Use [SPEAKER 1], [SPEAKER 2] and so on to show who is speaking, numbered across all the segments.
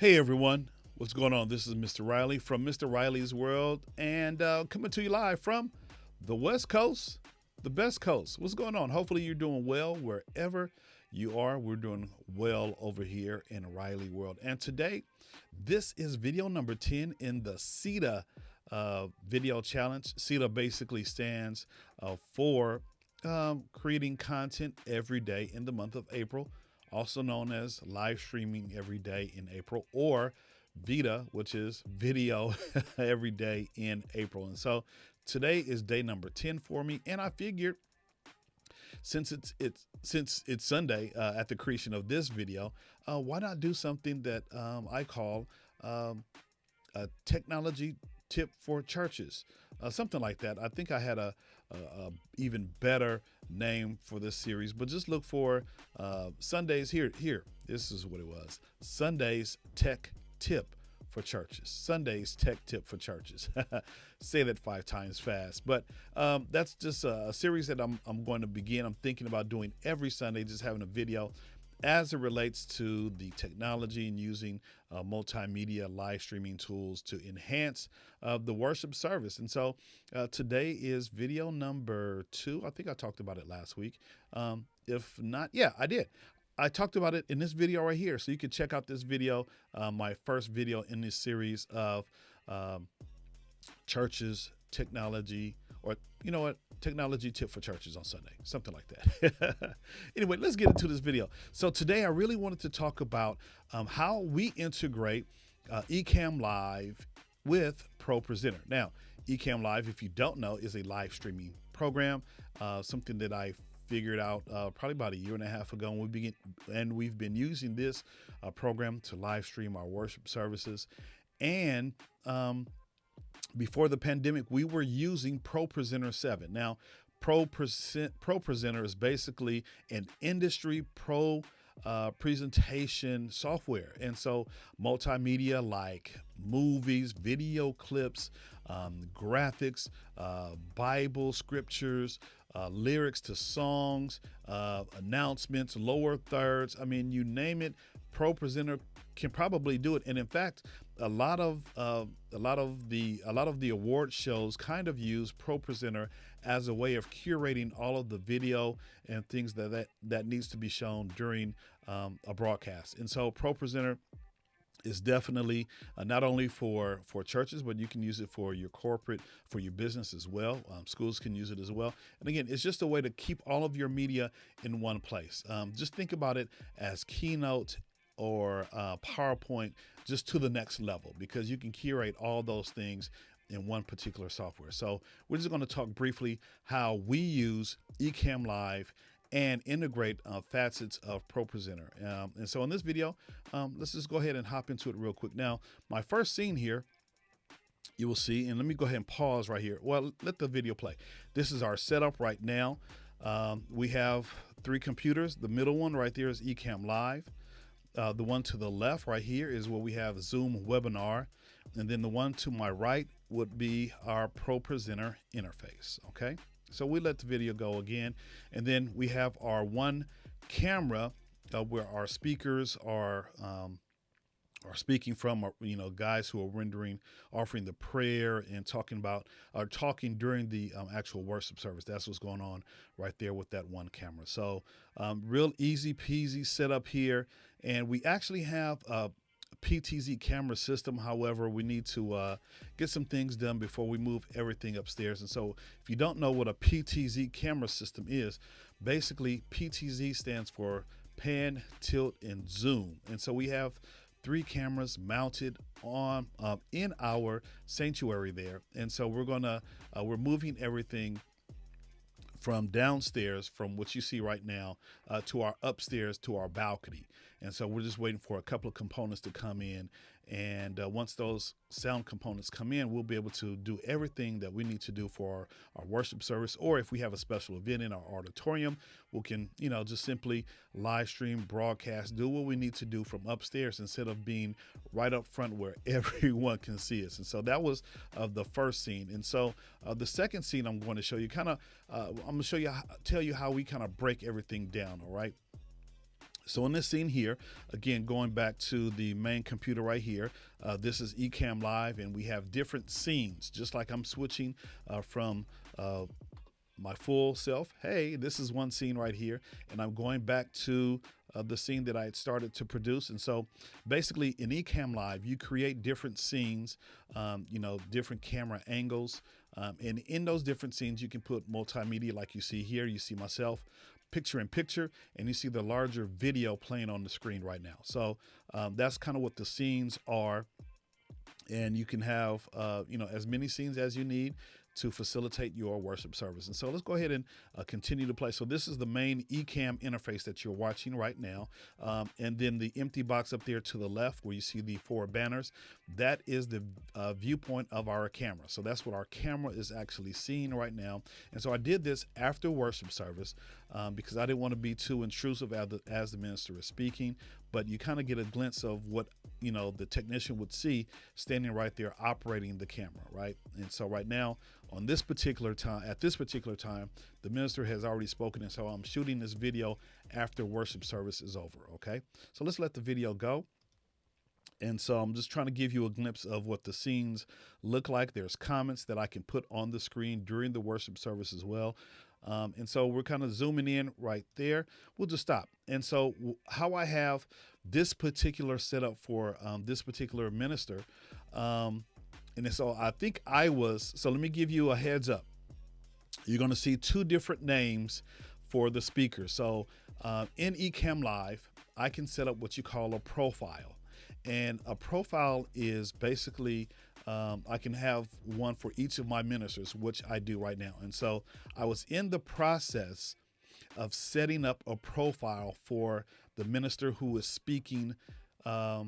[SPEAKER 1] Hey everyone, what's going on? This is Mr. Riley from Mr. Riley's World and coming to you live from the West Coast, the best coast. What's going on? Hopefully you're doing well wherever you are. We're doing well over here in Riley World. And today, this is video number 10 in the CEDA video challenge. CEDA basically stands for creating content every day in the month of April, also known as live streaming every day in April, or VEDA, which is video every day in April. And so today is day number 10 for me, and I figured since it's Sunday at the creation of this video, why not do something that I call a technology tip for churches, something like that. I think I had a even better name for this series, but just look for Sundays here. This is what it was: Sundays Tech Tip for Churches. Sundays Tech Tip for Churches. Say that 5 times fast. But that's just a series that I'm going to begin. I'm thinking about doing every Sunday, just having a video as it relates to the technology and using multimedia live streaming tools to enhance the worship service. And so today is video number 2. I think I talked about it last week. If not, yeah, I did. I talked about it in this video right here. So you can check out this video, my first video in this series of churches, technology, or you know what, technology tip for churches on Sunday, something like that. Anyway, let's get into this video. So today I really wanted to talk about how we integrate Ecamm Live with ProPresenter. Now, Ecamm Live, if you don't know, is a live streaming program, something that I figured out probably about a year and a half ago, and we've been using this program to live stream our worship services. And before the pandemic, we were using ProPresenter 7. Now, ProPresenter is basically an industry presentation software. And so multimedia like movies, video clips, graphics, Bible scriptures, lyrics to songs, announcements, lower thirds. I mean, you name it, ProPresenter can probably do it. And in fact, a lot of the award shows kind of use ProPresenter as a way of curating all of the video and things that needs to be shown during a broadcast. And so ProPresenter is definitely not only for churches, but you can use it for your corporate, for your business as well. Schools can use it as well. And again, it's just a way to keep all of your media in one place. Just think about it as Keynote or PowerPoint, just to the next level, because you can curate all those things in one particular software. So we're just going to talk briefly how we use Ecamm Live and integrate facets of ProPresenter. And so in this video, let's just go ahead and hop into it real quick. Now, my first scene here, you will see, and let me go ahead and pause right here. Well, let the video play. This is our setup right now. We have 3 computers. The middle one right there is Ecamm Live. The one to the left right here is where we have Zoom webinar. And then the one to my right would be our ProPresenter interface, okay? So we let the video go again. And then we have our one camera where our speakers are speaking from, you know, guys who are offering the prayer and talking during the actual worship service. That's what's going on right there with that one camera. So real easy peasy setup here. And we actually have a PTZ camera system. However, we need to get some things done before we move everything upstairs. And so if you don't know what a PTZ camera system is, basically PTZ stands for pan, tilt, and zoom. And so we have 3 cameras mounted on in our sanctuary there. And so we're moving everything from downstairs, from what you see right now, to our upstairs, to our balcony. And so we're just waiting for a couple of components to come in. And once those sound components come in, we'll be able to do everything that we need to do for our worship service. Or if we have a special event in our auditorium, we can, just simply live stream, broadcast, do what we need to do from upstairs instead of being right up front where everyone can see us. And so that was the first scene. And so the second scene I'm going to show you tell you how we kind of break everything down. All right. So in this scene here, again, going back to the main computer right here, this is Ecamm Live, and we have different scenes, just like I'm switching from my full self. Hey, this is one scene right here, and I'm going back to the scene that I had started to produce. And so basically in Ecamm Live, you create different scenes, different camera angles. And in those different scenes, you can put multimedia like you see here. You see myself picture in picture, and you see the larger video playing on the screen right now. So that's kind of what the scenes are. And you can have, as many scenes as you need to facilitate your worship service. And so let's go ahead and continue to play. So this is the main Ecamm interface that you're watching right now. And then the empty box up there to the left where you see the 4 banners, that is the viewpoint of our camera. So that's what our camera is actually seeing right now. And so I did this after worship service because I didn't want to be too intrusive as the minister is speaking, but you kind of get a glimpse of what the technician would see standing right there operating the camera, right? And so right now at this particular time, the minister has already spoken, and so I'm shooting this video after worship service is over, okay? So let's let the video go. And so I'm just trying to give you a glimpse of what the scenes look like. There's comments that I can put on the screen during the worship service as well. And so we're kind of zooming in right there. We'll just stop. And so how I have this particular setup for this particular minister, and so I think so let me give you a heads up. You're going to see 2 different names for the speakers. So in Ecamm Live, I can set up what you call a profile. And a profile is basically, I can have one for each of my ministers, which I do right now. And so I was in the process of setting up a profile for the minister who is speaking, the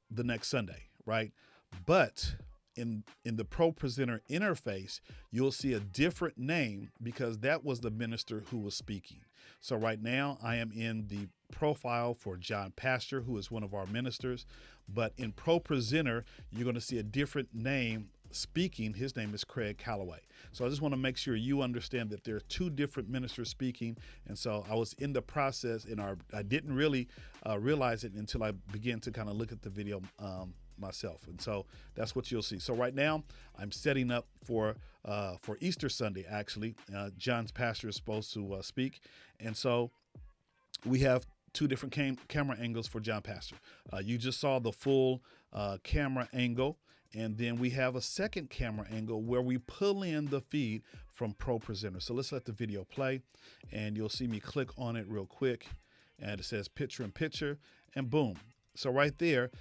[SPEAKER 1] next Sunday, right? But in the ProPresenter interface, you'll see a different name because that was the minister who was speaking. So right now I am in the profile for John Pastor, who is one of our ministers, but in ProPresenter, you're going to see a different name speaking. His name is Craig Calloway. So I just want to make sure you understand that there are 2 different ministers speaking. And so I was in the process, and I didn't really realize it until I began to kind of look at the video myself. And so that's what you'll see. So right now I'm setting up for Easter Sunday. Actually, John's pastor is supposed to speak. And so we have 2 different camera angles for John Pastor. You just saw the full camera angle. And then we have a second camera angle where we pull in the feed from ProPresenter. So let's let the video play, and you'll see me click on it real quick. And it says picture in picture, and boom. So right there,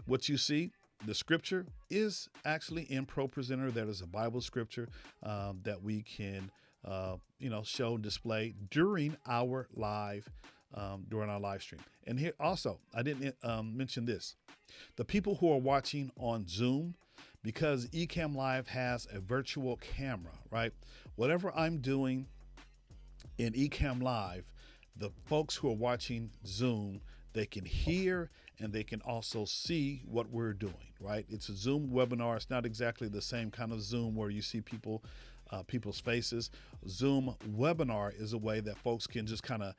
[SPEAKER 1] what you see, the scripture is actually in ProPresenter. That is a Bible scripture that we can, show and display during our live stream. And here also, I didn't mention this. The people who are watching on Zoom, because Ecamm Live has a virtual camera, right? Whatever I'm doing in Ecamm Live, the folks who are watching Zoom, they can hear and they can also see what we're doing, right? It's a Zoom webinar. It's not exactly the same kind of Zoom where you see people's faces. Zoom webinar is a way that folks can just kind of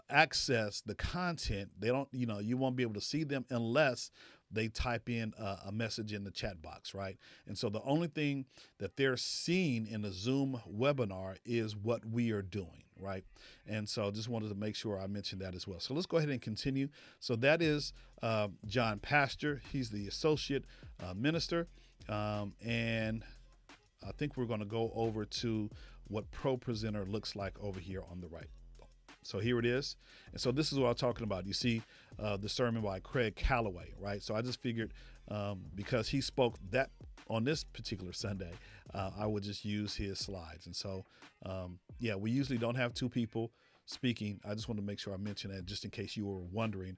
[SPEAKER 1] access the content. They don't, you won't be able to see them unless they type in a message in the chat box, right? And so the only thing that they're seeing in the Zoom webinar is what we are doing, right? And so just wanted to make sure I mentioned that as well. So let's go ahead and continue. So that is John Pastor. He's the associate minister. And I think we're going to go over to what ProPresenter looks like over here on the right. So here it is. And so this is what I'm talking about. You see the sermon by Craig Calloway, right? So I just figured because he spoke that on this particular Sunday, I would just use his slides. And so, we usually don't have 2 people speaking. I just want to make sure I mention that just in case you were wondering.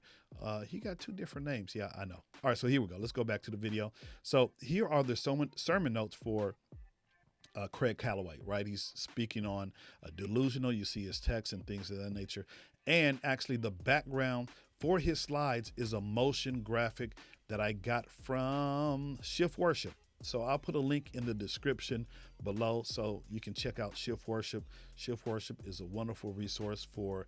[SPEAKER 1] He got 2 different names. Yeah, I know. All right, so here we go. Let's go back to the video. So here are the sermon notes for Craig Calloway, right? He's speaking on delusional. You see his text and things of that nature. And actually the background for his slides is a motion graphic that I got from Shift Worship. So I'll put a link in the description below so you can check out Shift Worship. Shift Worship is a wonderful resource for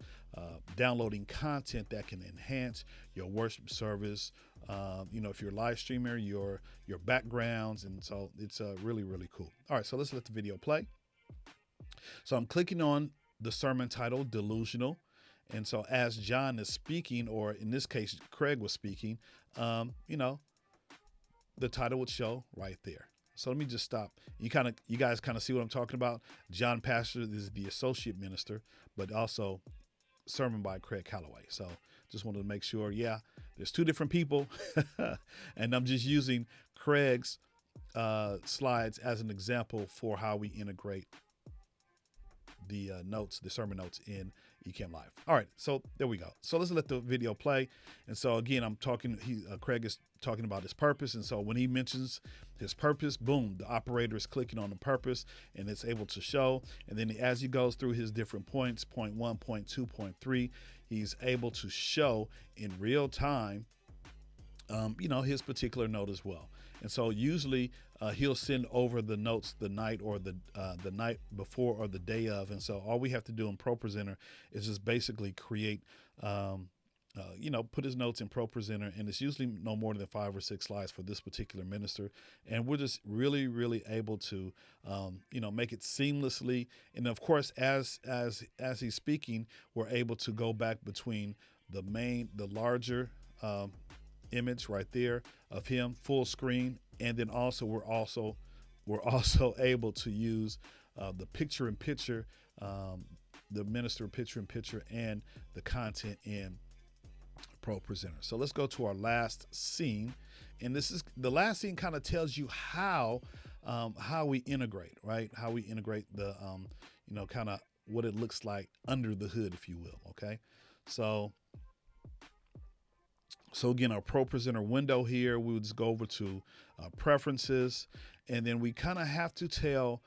[SPEAKER 1] downloading content that can enhance your worship service. If you're a live streamer, your backgrounds, and so it's really, really cool. All right, so let's let the video play. So I'm clicking on the sermon title, Delusional. And so as John is speaking, or in this case, Craig was speaking, the title would show right there. So let me just stop. You guys kind of see what I'm talking about. John Pastor is the associate minister, but also sermon by Craig Calloway. So just wanted to make sure, there's two different people. And I'm just using Craig's slides as an example for how we integrate the sermon notes in Ecamm Live. All right, so there we go. So let's let the video play. And so again, Craig is talking about his purpose. And so when he mentions his purpose, boom, the operator is clicking on the purpose and it's able to show. And then as he goes through his different points, point 1, point 2, point 3, he's able to show in real time, his particular note as well. And so usually he'll send over the notes the night or the night before or the day of. And so all we have to do in ProPresenter is just basically create, put his notes in ProPresenter, and it's usually no more than 5 or 6 slides for this particular minister. And we're just really, really able to, make it seamlessly. And of course, as he's speaking, we're able to go back between the larger image right there of him full screen, and then also we're also able to use the picture-in-picture, the minister picture-in-picture, and the content in ProPresenter. So let's go to our last scene, and this is the last scene. Kind of tells you how we integrate, right? How we integrate the kind of what it looks like under the hood, if you will. Okay, so again, our ProPresenter window here, we would just go over to preferences, and then we kind of have to tell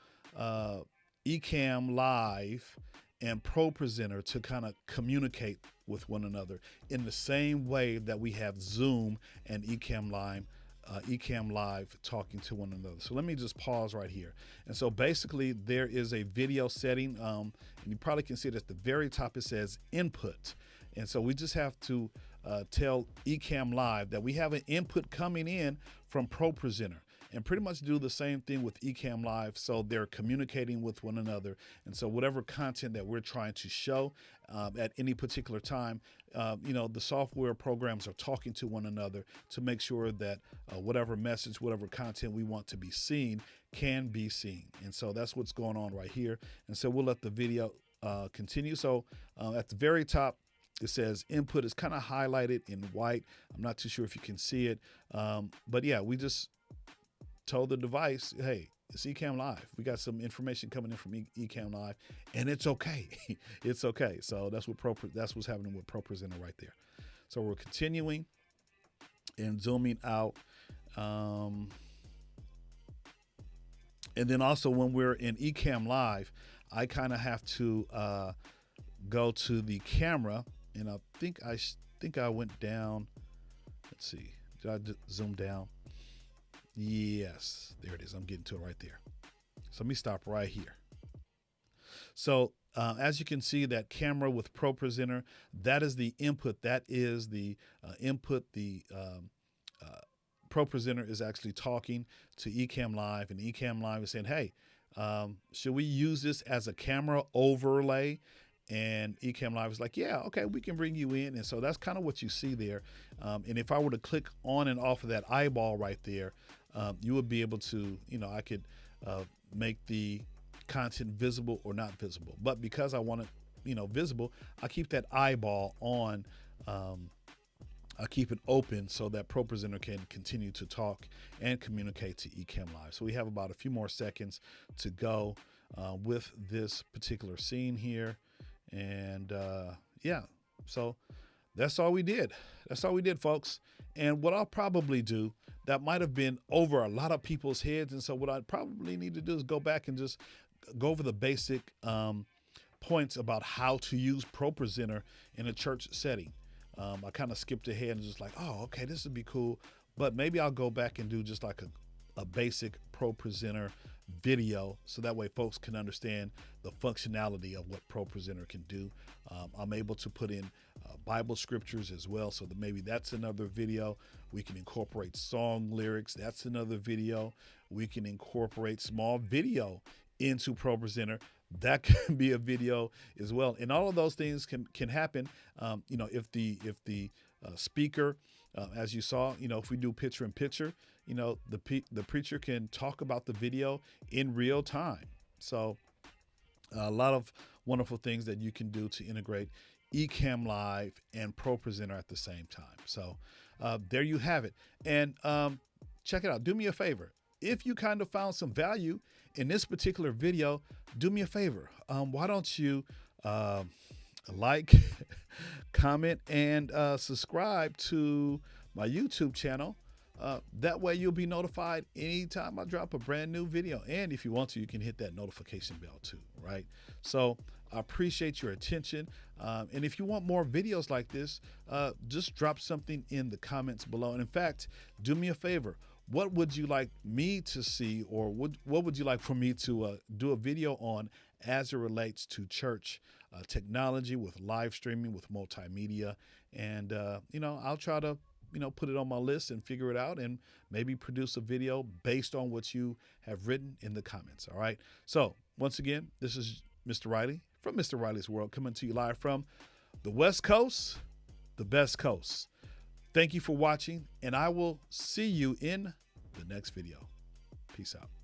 [SPEAKER 1] Ecamm Live and ProPresenter to kind of communicate with one another in the same way that we have Zoom and Ecamm Live talking to one another. So let me just pause right here. And so basically there is a video setting, and you probably can see it at the very top. It says input. And so we just have to tell Ecamm Live that we have an input coming in from ProPresenter, and pretty much do the same thing with Ecamm Live, so they're communicating with one another. And so whatever content that we're trying to show at any particular time, the software programs are talking to one another to make sure that whatever message, whatever content we want to be seen can be seen. And so that's what's going on right here. And so we'll let the video continue. So at the very top, it says input is kind of highlighted in white. I'm not too sure if you can see it. But yeah, we just told the device, hey, it's Ecamm Live. We got some information coming in from Ecamm Live, and it's okay. It's okay. So that's what's happening with ProPresenter right there. So we're continuing and zooming out. And then also when we're in Ecamm Live, I kind of have to go to the camera. And I think I went down. Let's see. Did I zoom down? Yes, there it is. I'm getting to it right there. So let me stop right here. So as you can see, that camera with ProPresenter, that is the input. That is the input. The ProPresenter is actually talking to Ecamm Live, and Ecamm Live is saying, hey, should we use this as a camera overlay? And Ecamm Live is like, yeah, okay, we can bring you in. And so that's kind of what you see there. And if I were to click on and off of that eyeball right there, you would be able to, I could make the content visible or not visible. But because I want it, visible, I keep that eyeball on. I keep it open so that ProPresenter can continue to talk and communicate to Ecamm Live. So we have about a few more seconds to go with this particular scene here. And so that's all we did. That's all we did, folks. And what I'll probably do, that might have been over a lot of people's heads. And so what I probably need to do is go back and just go over the basic points about how to use ProPresenter in a church setting. I kind of skipped ahead and just like, oh, okay, this would be cool. But maybe I'll go back and do just like a basic ProPresenter video, so that way folks can understand the functionality of what ProPresenter can do. I'm able to put in Bible scriptures as well, so that maybe that's another video. We can incorporate song lyrics. That's another video. We can incorporate small video into ProPresenter. That can be a video as well, and all of those things can happen. If the speaker, as you saw, if we do picture in picture, the preacher can talk about the video in real time. So a lot of wonderful things that you can do to integrate Ecamm Live and ProPresenter at the same time. So there you have it. And check it out. Do me a favor. If you kind of found some value in this particular video, do me a favor. Why don't you like, comment, and subscribe to my YouTube channel. That way you'll be notified anytime I drop a brand new video. And if you want to, you can hit that notification bell too, right? So I appreciate your attention. And if you want more videos like this, just drop something in the comments below. And in fact, do me a favor. What would you like me to see, or what would you like for me to do a video on as it relates to church technology with live streaming, with multimedia? And, I'll try to, put it on my list and figure it out and maybe produce a video based on what you have written in the comments. All right. So once again, this is Mr. Riley from Mr. Riley's World, coming to you live from the West Coast, the best coast. Thank you for watching, and I will see you in the next video. Peace out.